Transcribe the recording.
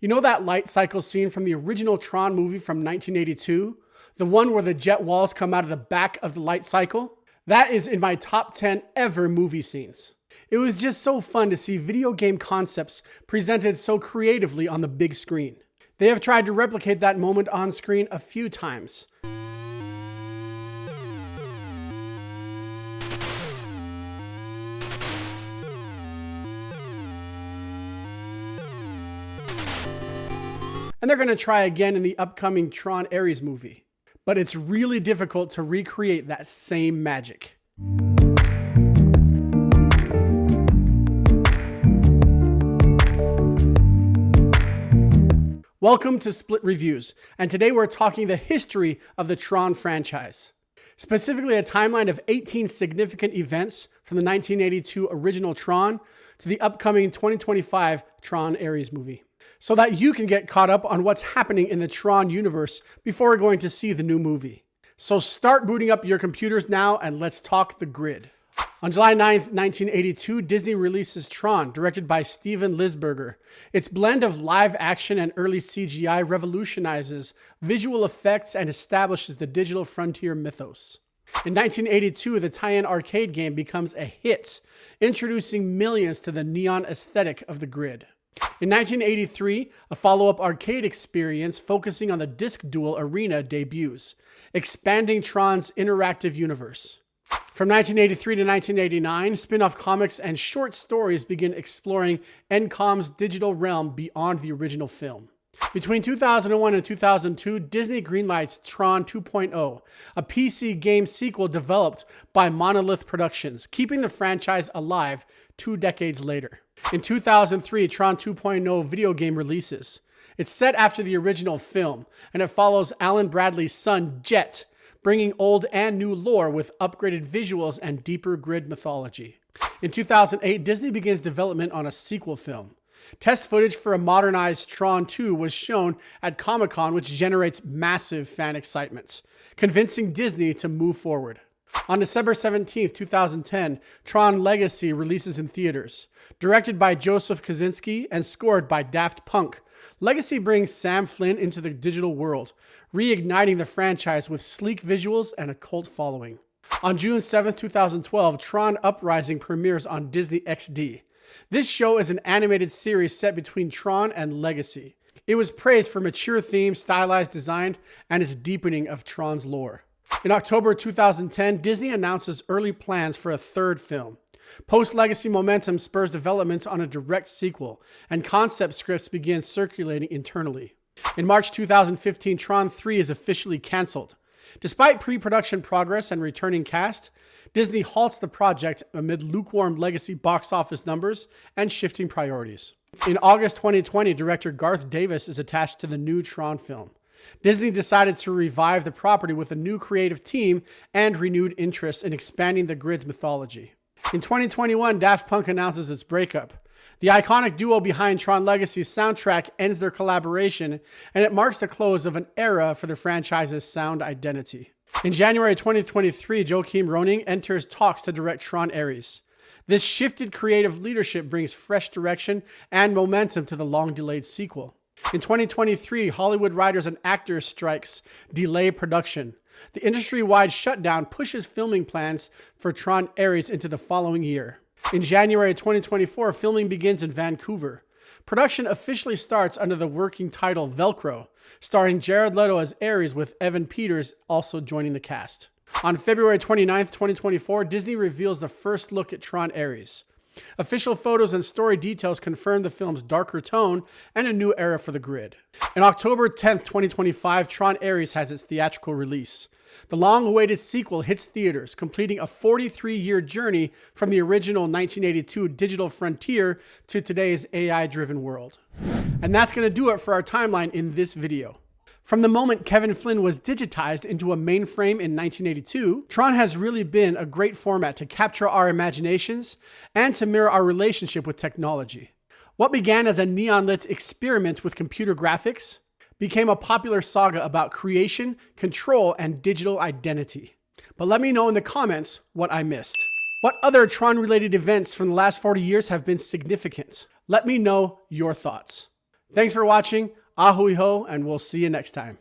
You know that light cycle scene from the original Tron movie from 1982? The one where the jet walls come out of the back of the light cycle? That is in my top 10 ever movie scenes. It was just so fun to see video game concepts presented so creatively on the big screen. They have tried to replicate that moment on screen a few times. And they're going to try again in the upcoming Tron Ares movie. But it's really difficult to recreate that same magic. Welcome to Split Reviews, and today we're talking the history of the Tron franchise. Specifically a timeline of 18 significant events from the 1982 original Tron to the upcoming 2025 Tron Ares movie, so that you can get caught up on what's happening in the Tron universe before going to see the new movie. So start booting up your computers now and let's talk the grid. On July 9th, 1982, Disney releases Tron, directed by Steven Lisberger. Its blend of live action and early CGI revolutionizes visual effects and establishes the digital frontier mythos. In 1982, the tie-in arcade game becomes a hit, introducing millions to the neon aesthetic of the grid. In 1983, a follow-up arcade experience focusing on the disc duel arena debuts, expanding Tron's interactive universe. From 1983 to 1989, spin-off comics and short stories begin exploring Encom's digital realm beyond the original film. Between 2001 and 2002, Disney greenlights Tron 2.0, a PC game sequel developed by Monolith Productions, keeping the franchise alive 2 decades later. In 2003, Tron 2.0 video game releases. It's set after the original film, and it follows Alan Bradley's son, Jet, bringing old and new lore with upgraded visuals and deeper grid mythology. In 2008, Disney begins development on a sequel film. Test footage for a modernized Tron 2 was shown at Comic-Con, which generates massive fan excitement, convincing Disney to move forward. On December 17, 2010, Tron Legacy releases in theaters. Directed by Joseph Kosinski and scored by Daft Punk, Legacy brings Sam Flynn into the digital world, reigniting the franchise with sleek visuals and a cult following. On June 7, 2012, Tron Uprising premieres on Disney XD. This show is an animated series set between Tron and Legacy. It was praised for mature themes, stylized design, and its deepening of Tron's lore. In October 2010, Disney announces early plans for a third film. Post-Legacy momentum spurs development on a direct sequel, and concept scripts begin circulating internally. In March 2015, Tron 3 is officially canceled. Despite pre-production progress and returning cast, Disney halts the project amid lukewarm Legacy box office numbers and shifting priorities. In August 2020, director Garth Davis is attached to the new Tron film. Disney decided to revive the property with a new creative team and renewed interest in expanding the grid's mythology. In 2021, Daft Punk announces its breakup. The iconic duo behind Tron Legacy's soundtrack ends their collaboration, and it marks the close of an era for the franchise's sound identity. In January 2023, Joachim Roning enters talks to direct Tron Ares. This shifted creative leadership brings fresh direction and momentum to the long-delayed sequel. In 2023, Hollywood writers and actors strikes delay production. The industry-wide shutdown pushes filming plans for Tron Ares into the following year. In January 2024, filming begins in Vancouver. Production officially starts under the working title Velcro, starring Jared Leto as Ares with Evan Peters also joining the cast. On February 29, 2024, Disney reveals the first look at Tron Ares. Official photos and story details confirm the film's darker tone and a new era for the grid. On October 10, 2025, Tron Ares has its theatrical release. The long-awaited sequel hits theaters, completing a 43-year journey from the original 1982 digital frontier to today's AI-driven world. And that's going to do it for our timeline in this video. From the moment Kevin Flynn was digitized into a mainframe in 1982, Tron has really been a great format to capture our imaginations and to mirror our relationship with technology. What began as a neon-lit experiment with computer graphics became a popular saga about creation, control, and digital identity. But let me know in the comments what I missed. What other Tron-related events from the last 40 years have been significant? Let me know your thoughts. Thanks for watching. Ahui ho, and we'll see you next time.